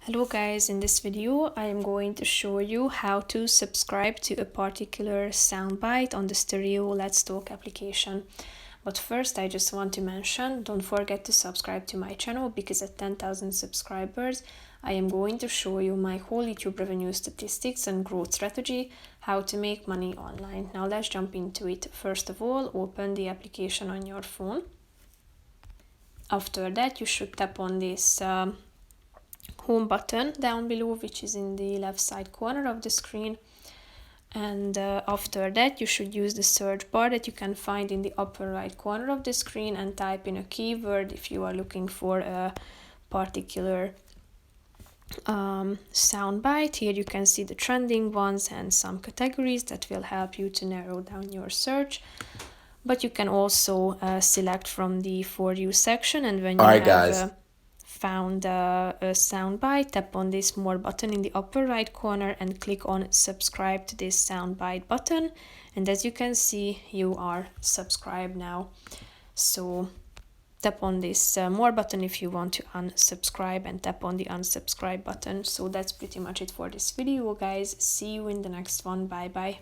Hello guys, in this video I am going to show you how to subscribe to a particular soundbite on the Stereo Let's Talk application. But first I just want to mention, don't forget to subscribe to my channel because at 10,000 subscribers I am going to show you my whole YouTube revenue statistics and growth strategy, how to make money online. Now let's jump into it. First of all, open the application on your phone. After that you should tap on this home button down below, which is in the left side corner of the screen, and after that you should use the search bar that you can find in the upper right corner of the screen and type in a keyword if you are looking for a particular soundbite. Here you can see the trending ones and some categories that will help you to narrow down your search. But you can also select from the For You section, and when you have found a soundbite, tap on this More button in the upper right corner and click on Subscribe to this soundbite button. And as you can see, you are subscribed now. So tap on this More button if you want to unsubscribe, and tap on the Unsubscribe button. So that's pretty much it for this video, guys. See you in the next one. Bye bye.